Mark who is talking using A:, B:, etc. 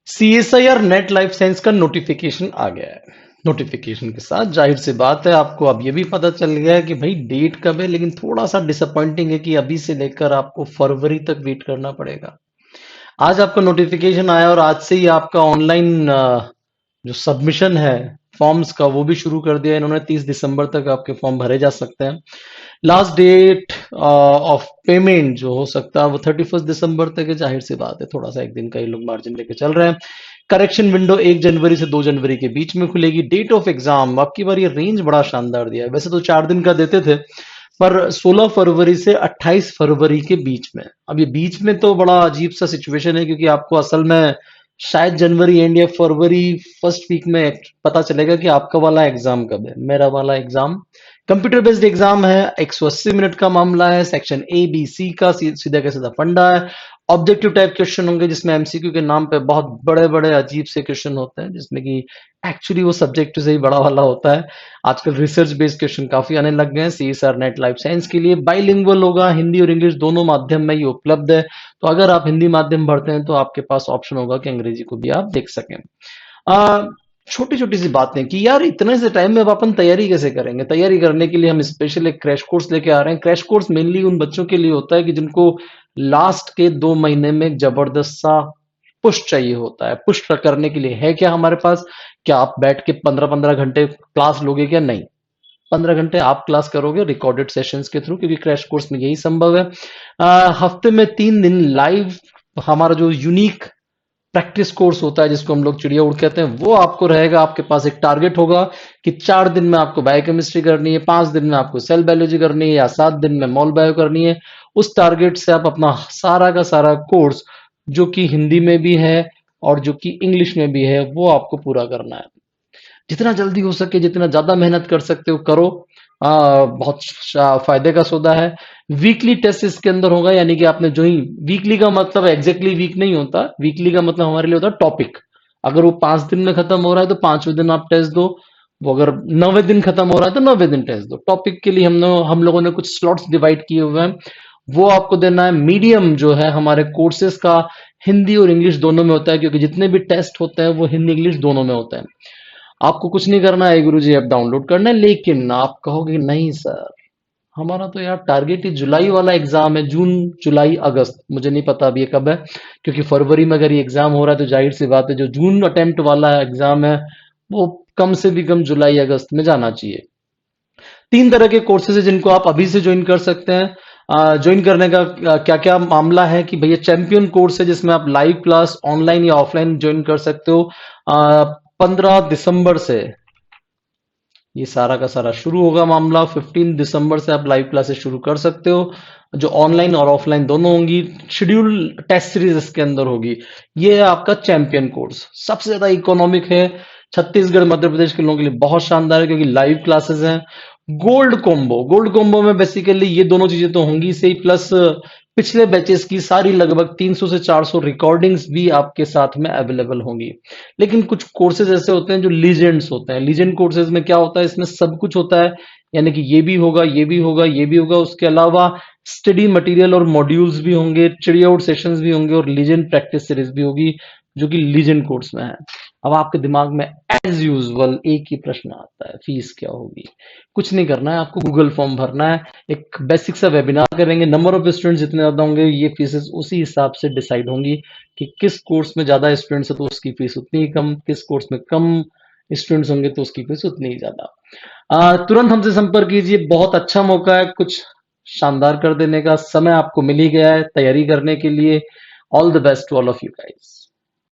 A: CSIR net life science का notification आ गया है। नोटिफिकेशन के साथ जाहिर सी बात है आपको अब ये भी पता चल गया है कि भाई डेट कब है, लेकिन थोड़ा सा डिसअपॉइंटिंग है कि अभी से लेकर आपको फरवरी तक वेट करना पड़ेगा। आज आपका नोटिफिकेशन आया और आज से ही आपका ऑनलाइन जो सबमिशन है फॉर्म्स का वो भी शुरू कर दिया है इन्होंने। 30 दिसंबर तक आपके फॉर्म भरे जा सकते हैं। लास्ट डेट ऑफ पेमेंट जो हो सकता है वो 31 दिसंबर तक है। जाहिर सी बात है थोड़ा सा एक दिन का ये लोग मार्जिन लेके चल रहे हैं। करेक्शन विंडो 1 जनवरी से 2 जनवरी के बीच में खुलेगी। डेट ऑफ एग्जाम आपकी बार ये रेंज बड़ा शानदार दिया है, वैसे तो 4 दिन का देते थे पर 16 फरवरी से 28 फरवरी के बीच में। अब ये बीच में तो बड़ा अजीब सा सिचुएशन है क्योंकि आपको असल में शायद जनवरी एंड या फरवरी फर्स्ट वीक में पता चलेगा कि आपका वाला एग्जाम कब है। मेरा वाला एग्जाम कंप्यूटर बेस्ड एग्जाम है। 180 मिनट का मामला है। सेक्शन ए बी सी का सीधा का सीधा फंडा है। ऑब्जेक्टिव टाइप क्वेश्चन होंगे जिसमें एमसीक्यू के नाम पे बहुत बड़े बड़े अजीब से क्वेश्चन होते हैं जिसमें कि एक्चुअली वो सब्जेक्ट से ही बड़ा वाला होता है। आजकल रिसर्च बेस्ड क्वेश्चन काफी आने लग गए हैं। सीएसआर नेट लाइफ साइंस के लिए बाइलिंगुअल होगा, हिंदी और इंग्लिश दोनों माध्यम में ये उपलब्ध है। तो अगर आप हिंदी माध्यम भरते हैं तो आपके पास ऑप्शन होगा कि अंग्रेजी को भी आप देख सकें। छोटी छोटी सी बातें कि यार इतने से टाइम में अब अपन तैयारी कैसे करेंगे। तैयारी करने के लिए हम स्पेशल एक क्रैश कोर्स लेके आ रहे हैं। क्रैश कोर्स मेनली उन बच्चों के लिए होता है कि जिनको लास्ट के 2 महीने में एक जबरदस्त सा पुश चाहिए होता है। पुश करने के लिए है क्या हमारे पास, क्या आप बैठ के 15-15 घंटे क्लास लोगे क्या? नहीं, 15 घंटे आप क्लास करोगे रिकॉर्डेड सेशंस के थ्रू, क्योंकि क्रैश कोर्स में यही संभव है। हफ्ते में 3 दिन लाइव हमारा जो यूनिक प्रैक्टिस कोर्स होता है जिसको हम लोग चिड़िया उड़ कहते हैं वो आपको रहेगा। आपके पास एक टारगेट होगा कि 4 दिन में आपको बायोकेमिस्ट्री करनी है, 5 दिन में आपको सेल बायोलॉजी करनी है या 7 दिन में मॉल बायो करनी है। उस टारगेट से आप अपना सारा का सारा कोर्स जो कि हिंदी में भी है और जो कि इंग्लिश में भी है वो आपको पूरा करना है। जितना जल्दी हो सके, जितना ज्यादा मेहनत कर सकते हो करो। बहुत फायदे का सौदा है। वीकली टेस्ट इसके अंदर होगा, यानी कि आपने जो ही वीकली का मतलब एग्जैक्टली वीक नहीं होता। वीकली का मतलब हमारे लिए होता है टॉपिक। अगर वो 5 दिन में खत्म हो रहा है तो 5वें दिन आप टेस्ट दो। वो अगर 9वें दिन खत्म हो रहा है तो 9वें दिन टेस्ट दो। टॉपिक के लिए हम लोगों ने कुछ स्लॉट्स डिवाइड किए हुए हैं, वो आपको देना है। मीडियम जो है हमारे कोर्सेज का हिंदी और इंग्लिश दोनों में होता है, क्योंकि जितने भी टेस्ट होते हैं वो हिंदी इंग्लिश दोनों में होते हैं। आपको कुछ नहीं करना है, गुरु जी ऐप डाउनलोड करना है। लेकिन आप कहोगे नहीं सर, हमारा तो यार टारगेट ही जुलाई वाला एग्जाम है। जून जुलाई अगस्त मुझे नहीं पता अब ये कब है, क्योंकि फरवरी में अगर ये एग्जाम हो रहा है तो जाहिर सी बात है जो जून अटेम्प्ट वाला एग्जाम है वो कम से भी कम जुलाई अगस्त में जाना चाहिए। 3 तरह के कोर्सेज है जिनको आप अभी से ज्वाइन कर सकते हैं। ज्वाइन करने का क्या क्या मामला है कि भैया चैंपियन कोर्स है जिसमें आप लाइव क्लास ऑनलाइन या ऑफलाइन ज्वाइन कर सकते हो। 15 दिसंबर से ये सारा का सारा शुरू होगा मामला। 15 दिसंबर से आप लाइव क्लासेस शुरू कर सकते हो, जो ऑनलाइन और ऑफलाइन दोनों होंगी। शेड्यूल टेस्ट सीरीज इसके अंदर होगी। ये है आपका चैंपियन कोर्स, सबसे ज्यादा इकोनॉमिक है। छत्तीसगढ़ मध्य प्रदेश के लोगों के लिए बहुत शानदार है क्योंकि लाइव क्लासेस हैं। गोल्ड कोम्बो में बेसिकली ये दोनों चीजें तो होंगी से ही, प्लस पिछले बैचेस की सारी लगभग 300 से 400 रिकॉर्डिंग्स भी आपके साथ में अवेलेबल होंगी। लेकिन कुछ कोर्सेज ऐसे होते हैं जो लीजेंड्स होते हैं। लीजेंड कोर्सेज में क्या होता है, इसमें सब कुछ होता है, यानी कि ये भी होगा, ये भी होगा, ये भी होगा। उसके अलावा स्टडी मटेरियल और मॉड्यूल्स भी होंगे, चिड़िया आउट सेशंस भी होंगे और लीजेंड प्रैक्टिस सीरीज भी होगी जो कि लीजेंड कोर्स में है। अब आपके दिमाग में एज यूजुअल एक ही प्रश्न आता है, फीस क्या होगी? कुछ नहीं करना है, आपको गूगल फॉर्म भरना है। एक बेसिक सा वेबिनार करेंगे, नंबर ऑफ स्टूडेंट्स जितने ज्यादा होंगे ये फीसेस उसी हिसाब से डिसाइड होंगी कि किस कोर्स में ज्यादा स्टूडेंट्स है तो उसकी फीस उतनी ही कम, किस कोर्स में कम स्टूडेंट्स होंगे तो उसकी फीस उतनी ही ज्यादा। तुरंत हमसे संपर्क कीजिए, बहुत अच्छा मौका है कुछ शानदार कर देने का। समय आपको मिल ही गया है तैयारी करने के लिए। All the best to all of you guys.